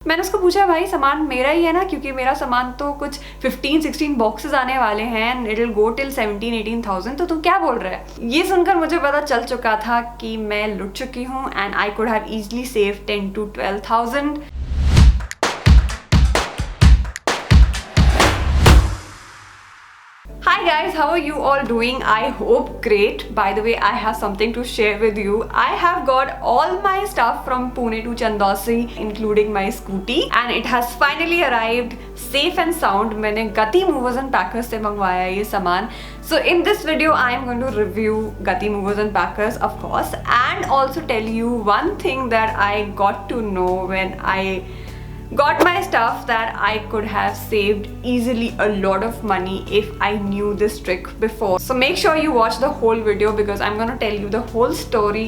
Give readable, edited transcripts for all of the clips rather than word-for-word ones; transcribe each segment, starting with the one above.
मैंने उसको पूछा भाई सामान मेरा ही है ना, क्योंकि मेरा सामान तो कुछ 15-16 बॉक्सेस आने वाले हैं, इट विल गो टिल 17-18,000, तो तू क्या बोल रहा है। ये सुनकर मुझे पता चल चुका था कि मैं लुट चुकी हूँ and I could have easily save 10 to 12,000। Hi guys, how are you all doing? I hope great. By the way, I have something to share with you. I have got all my stuff from Pune to Chandausi, including my scooty, and it has finally arrived safe and sound. मैंने गति movers and packers से मंगवाया ये सामान. So in this video, I am going to review Gati Movers and Packers, of course, and also tell you one thing that I got to know when I got my stuff, that I could have saved easily a lot of money if I knew this trick before. So make sure you watch the whole video because I'm gonna tell you the whole story.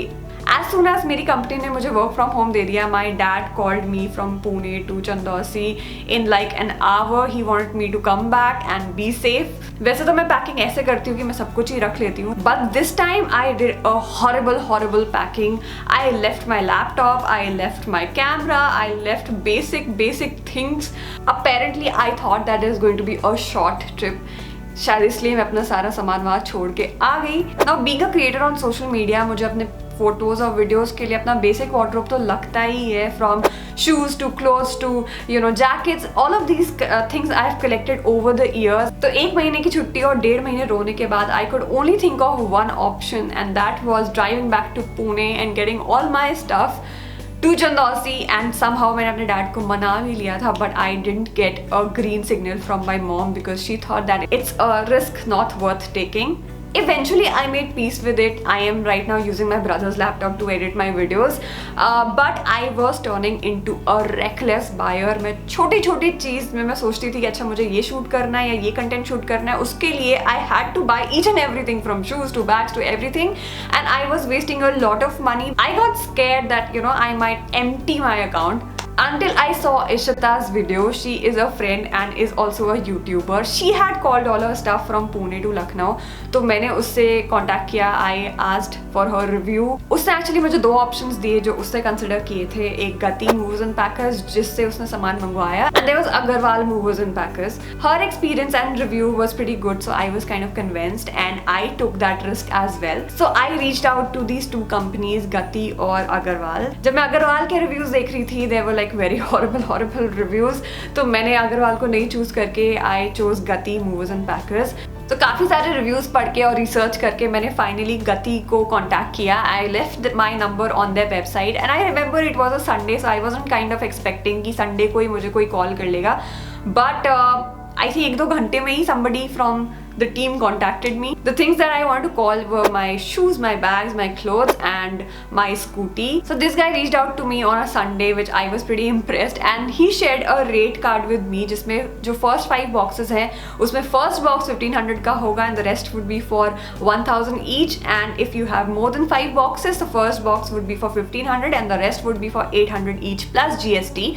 As soon as मेरी company ने मुझे work from home दे दिया, my dad called me from Pune to Chandausi in like an hour. He wanted me to come back and be safe. वैसे तो मैं packing ऐसे करती हूँ कि मैं सब कुछ ही रख लेती हूँ, but this time I did a horrible packing. I left my laptop, I left my camera, I left basic things. Apparently I thought that is going to be a short trip. शायद इसलिए मैं अपना सारा सामान वहाँ छोड़ के आ गई. Now being a creator on social media, मुझे अपने फोटोज और वीडियोस के लिए अपना बेसिक वार्डरोब तो लगता ही है. From shoes to clothes to jackets, all of these things I have collected over the years. तो 1 महीने की छुट्टी और 1.5 महीने रोने के बाद I could only think of one option and that was driving back to Pune and getting all my stuff to Chandausi. And somehow मैंने अपने डैड को मना भी लिया था, but I didn't get a green signal from my mom because she thought that it's a risk not worth taking. Eventually I made peace with it. I am right now using my brother's laptop to edit my videos, but I was turning into a reckless buyer. मैं छोटी चीज़ में मैं सोचती थी कि अच्छा मुझे ये शूट करना है या ये कंटेंट शूट करना है, उसके लिए I had to buy each and everything from shoes to bags to everything, and I was wasting a lot of money. I got scared that I might empty my account. Until I saw Ishita's video. She is a friend and is also a YouTuber. She had called all her stuff from Pune to Lucknow. तो मैंने उससे contact किया. I asked for her review. उसने actually मुझे 2 options दिए जो उससे consider किए थे. एक गति मूवर्स एंड पैकर्स जिससे उसने सामान मंगवाया, and there was Agarwal movers and packers. हर experience and review was pretty good, so I was kind of convinced and I took that risk as well. So I reached out to these 2 companies, Gati और अग्रवाल. जब मैं अग्रवाल के reviews देख रही थी, there were like very horrible reviews. तो मैंने अग्रवाल को नहीं चूज करके I chose Gati movers and packers. तो काफ़ी सारे रिव्यूज़ पढ़ के और रिसर्च करके मैंने फाइनली गति को कांटेक्ट किया. I left my number on their website and I remember it was a Sunday, so I wasn't kind of expecting कि संडे को ही मुझे कोई कॉल कर लेगा. बट आई थिंक 1-2 घंटे में ही somebody from the team contacted me. The things that I wanted to call were my shoes, my bags, my clothes and my scooty. So this guy reached out to me on a Sunday, which I was pretty impressed, and he shared a rate card with me जिसमें जो first 5 boxes हैं उसमें first box 1500 का होगा and the rest would be for 1000 each, and if you have more than 5 boxes the first box would be for 1500 and the rest would be for 800 each plus GST.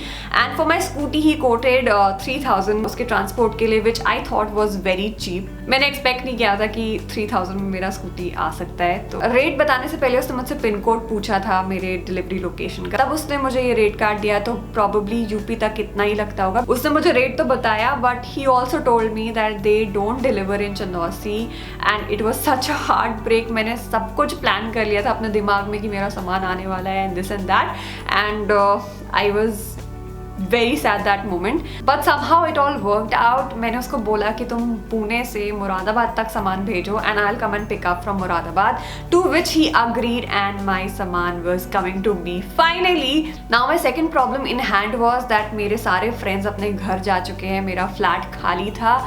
And for my scooty he quoted 3000 उसके transport के लिए, which I thought was very cheap. मैंने expect नहीं किया था कि 3000 में मेरा स्कूटी आ सकता है. तो रेट बताने से पहले उसने मुझसे पिन कोड पूछा था मेरे डिलीवरी लोकेशन का. तब उसने मुझे ये रेट कार्ड दिया, तो प्रॉब्ली यूपी तक कितना ही लगता होगा. उसने मुझे रेट तो बताया, but he also told me that they don't deliver in Chandausi and it was such a heartbreak. मैंने सब कुछ प्लान कर लिया था अपने दिमाग में कि मेरा सामान आने वाला है and this and that, and I was very sad that moment, but somehow it all worked out. मैंने उसको बोला कि तुम पुणे से मुरादाबाद तक सामान भेजो and I'll come and pick up from Moradabad, to which he agreed and my सामान was coming to me finally. Now my second problem in hand was that मेरे सारे friends अपने घर जा चुके हैं, मेरा फ्लैट खाली था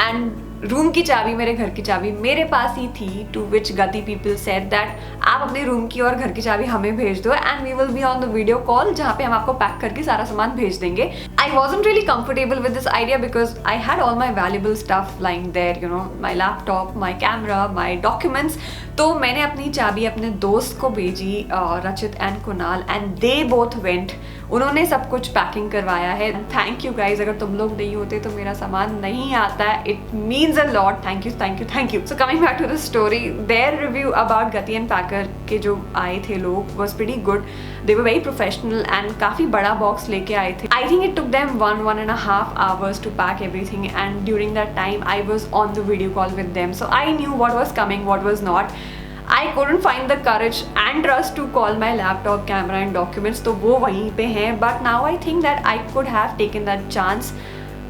and रूम की चाबी, मेरे घर की चाबी मेरे पास ही थी. टू विच गति पीपल सेड दैट आप अपने रूम की और घर की चाबी हमें भेज दो and we will be on the video call जहाँ पे हम आपको पैक करके सारा सामान भेज देंगे. I wasn't really comfortable with this idea because I had all my valuable stuff lying there, my laptop, my camera, my documents. तो मैंने अपनी चाबी अपने दोस्त को भेजी, Rachit and Kunal, and they both went. उन्होंने सब कुछ पैकिंग करवाया है. Thank you guys. अगर तुम लोग नहीं होते तो मेरा सामान नहीं आता है. It means means a lot. Thank you. So coming back to the story, their review about Gati and packer के जो आए थे लोग was pretty good. They were very professional and काफ़ी बड़ा बॉक्स लेके आए थे. आई थिंक इट टुक देम 1.5 hours to pack everything, and during that time I was on the video call with them, so I knew what was coming, what was not. I couldn't find the courage and trust to call my laptop, camera and documents, तो वो वहीं पे हैं. But now I think that I could have taken that chance.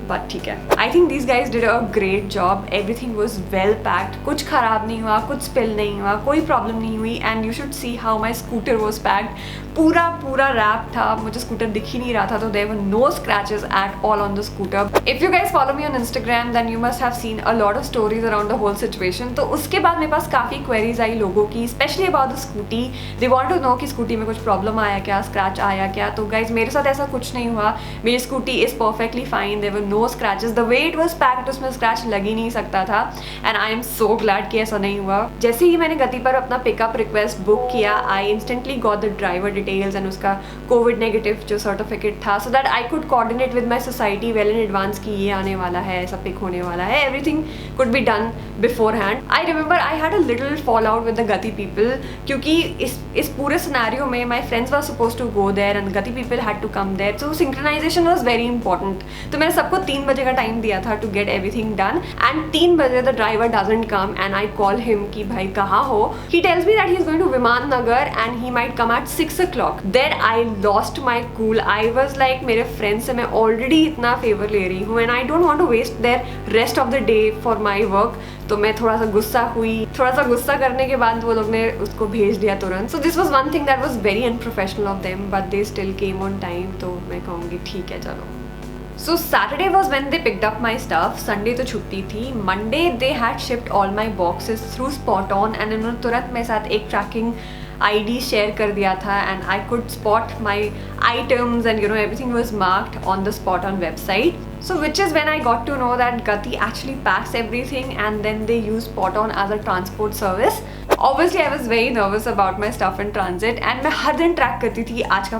But ठीक है, I think these guys did a great job. Everything was well packed, कुछ खराब नहीं हुआ, कुछ स्पिल नहीं हुआ, कोई प्रॉब्लम नहीं हुई. And you should see how my scooter was packed. पूरा रैप था, मुझे स्कूटर दिख ही नहीं रहा था, तो there were no scratches at all on the scooter. If you guys follow me on Instagram then you must have seen a lot of stories around the whole situation. तो उसके बाद मेरे पास काफ़ी क्वेरीज आई लोगों की, specially about the scooty. They want to know कि scooty में कुछ प्रॉब्लम आया क्या, स्क्रैच आया क्या. तो गाइज मेरे साथ ऐसा कुछ नहीं हुआ. मेरी scooty is perfectly fine. There were no scratches. The way it was packed उसमें स्क्रैच लग ही नहीं सकता था. And I am so glad कि ऐसा नहीं हुआ. जैसे ही मैंने गति पर अपना पिकअप रिक्वेस्ट बुक किया, I instantly got the driver details and उसका कोविड नेगेटिव जो सर्टिफिकेट था, so that I could coordinate with my society well in advance कि ये आने वाला है, ऐसा पिक होने वाला है. Everything could be done beforehand. I remember I had a little fall out with the Gati people, क्योंकि इस पूरे सिनेरियो में my friends were suppose to go there and Gati people had to come there. So synchronization was very important. तो मैंने सबको 3 बजे का time दिया था to get everything done. And 3 बजे the driver doesn't come and I call him कि भाई कहाँ हो. He tells me that he is going to Viman Nagar and he might come at 6 o'clock. Then I lost my cool. I was like मेरे friend से मैं already इतना favour ले रही हूँ and I don't want to waste their rest of the day for my work. तो मैं थोड़ा सा गुस्सा करने के बाद वो लोग ने उसको भेज दिया तुरंत. So this was one thing that was very unprofessional of them, but they still came on time. तो मैं कहूँगी ठीक है चलो. So Saturday was when they picked up my stuff. Sunday तो छुट्टी थी. Monday they had shipped all my boxes through Spot On and उन्होंने तुरंत मेरे साथ एक tracking ID शेयर कर दिया था and I could spot my items and everything was marked on the Spot On website. So which is when I got to know that Gati actually packs everything and then they use Spot On as a transport service. Obviously I was very nervous about my stuff in transit and मैं हर दिन track करती थी आज का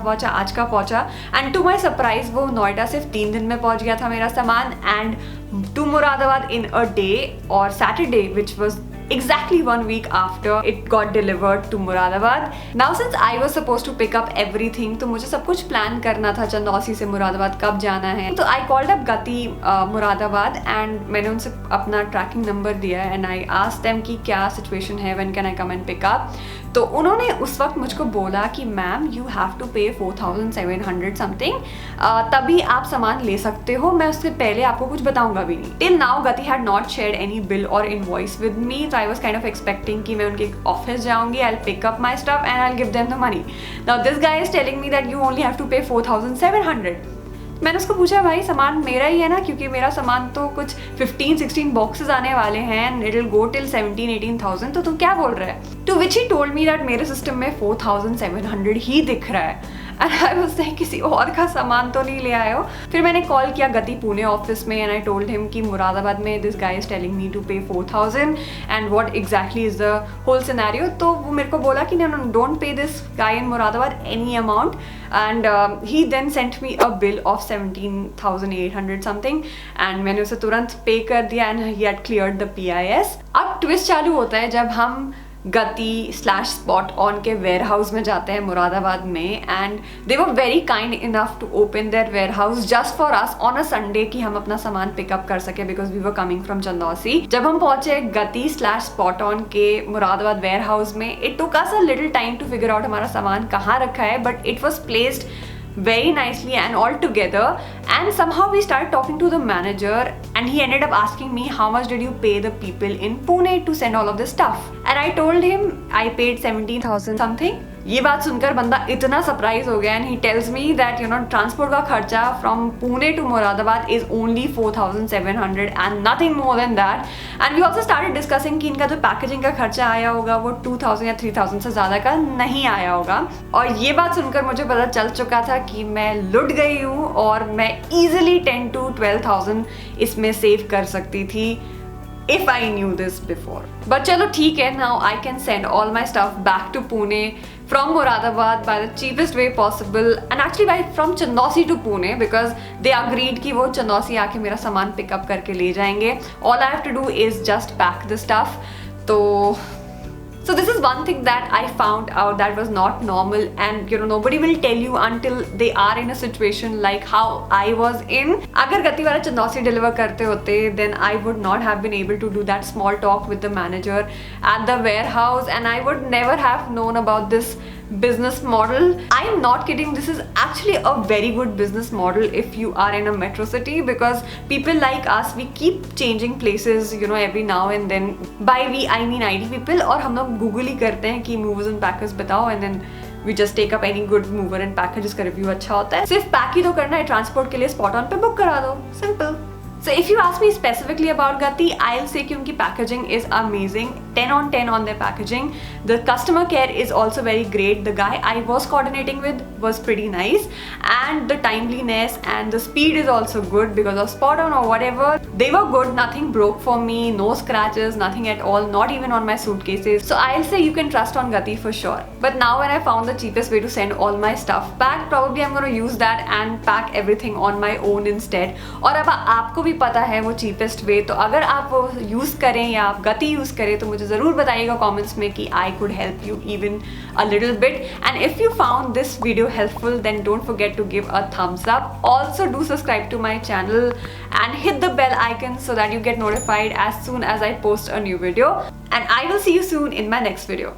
पहुँचा and to my surprise वो नोएडा सिर्फ 3 दिन में पहुँच गया था मेरा सामान and to Moradabad in a day. और Saturday which was exactly 1 week after it got delivered to Moradabad. Now since I was supposed to pick up everything, तो मुझे सब कुछ प्लान करना था चंदौसी से मुरादाबाद कब जाना है. तो I called up Gati Moradabad and मैंने उनसे अपना ट्रैकिंग नंबर दिया and I asked them कि क्या सिचुएशन है, when can I come and pick up. तो उन्होंने उस वक्त मुझको बोला कि मैम यू हैव टू पे 4700 समथिंग, तभी आप सामान ले सकते हो. मैं उससे पहले आपको कुछ बताऊंगा भी नहीं. Till now Gati had not shared any bill और invoice with me. I was kind of expecting कि मैं उनके ऑफिस जाऊंगी, I'll pick up my stuff and I'll give them the money. Now this guy is telling me that you only have to pay 4700. मैंने उसको पूछा भाई सामान मेरा ही है ना, क्योंकि मेरा सामान तो कुछ 15-16 बॉक्सेस आने वाले हैं and it'll go till 17,000-18,000. तो तू क्या बोल रहा है? To which he told me that मेरे सिस्टम में 4700 ही दिख रहा है. And I was like किसी और का सामान तो नहीं ले आए हो. फिर मैंने कॉल किया गति पुणे ऑफिस में and I told him कि मुरादाबाद में this guy is telling me to pay 4,000 and what exactly is the whole scenario. तो वो मेरे को बोला कि no, don't pay this guy in Moradabad any amount. And he then sent me a bill of 17,800 something and मैंने उसे तुरंत पे कर दिया and he had cleared the PIS. अब ट्विस्ट चालू होता है जब हम गति /Spot On के वेयर हाउस में जाते हैं मुरादाबाद में and they were very kind enough to open their warehouse just for us on a Sunday कि हम अपना सामान पिकअप कर सके because we were coming from Chandausi. जब हम पहुंचे गति /Spot On के मुरादाबाद वेयर हाउस में, it took us a little time to figure out हमारा सामान कहाँ रखा है, but it was placed very nicely and all together. And somehow we started talking to the manager and he ended up asking me how much did you pay the people in Pune to send all of this stuff. And I told him I paid 17,000 something. ये बात सुनकर बंदा इतना surprise हो गया and he tells me that transport का खर्चा from Pune to Moradabad is only 4,700 and nothing more than that. And we also started discussing कि इनका जो पैकेजिंग का खर्चा आया होगा वो 2,000 या 3,000 से ज़्यादा का नहीं आया होगा. और ये बात सुनकर मुझे पता चल चुका था कि मैं लुट गई हूँ और मैं easily 10,000 to 12,000 इसमें सेव कर सकती थी if I knew this before. But चलो ठीक है, now I can send all my stuff back to Pune from Moradabad by the cheapest way possible and actually from Chandausi to Pune because they agreed कि वो चंदौसी आके मेरा सामान pickup करके ले जाएंगे. All I have to do is just pack the stuff. So this is one thing that I found out that was not normal, and nobody will tell you until they are in a situation like how I was in. अगर गति वाला Chandausi deliver करते होते, then I would not have been able to do that small talk with the manager at the warehouse, and I would never have known about this business model. I am not kidding, this is actually a very good business model if you are in a metro city, because people like us, we keep changing places every now and then. By we I mean ID people, और हम लोग Google ही करते हैं कि movers and packers बताओ, and then we just take up any good mover and packer जिसका review अच्छा होता है. सिर्फ पैक ही तो करना है, ट्रांसपोर्ट के लिए स्पॉट ऑन पे बुक करा दो, simple. So if you ask me specifically about Gati, I'll say कि उनकी packaging is amazing, 10 on 10 on their packaging. The customer care is also very great. The guy I was coordinating with was pretty nice, and the timeliness and the speed is also good because of spot on or whatever. They were good, nothing broke for me, no scratches, nothing at all, not even on my suitcases. So I'll say you can trust on Gati for sure. But now when I found the cheapest way to send all my stuff back, probably I'm going to use that and pack everything on my own instead. और अब आपको भी पता है वो cheapest way, तो अगर आप वो यूज़ करें या आप गति यूज़ करें तो मुझे ज़रूर बताइएगा comments में कि I could help you even a little bit. And if you found this video helpful, then don't forget to give a thumbs up. Also do subscribe to my channel and hit the bell icon so that you get notified as soon as I post a new video. And I will see you soon in my next video.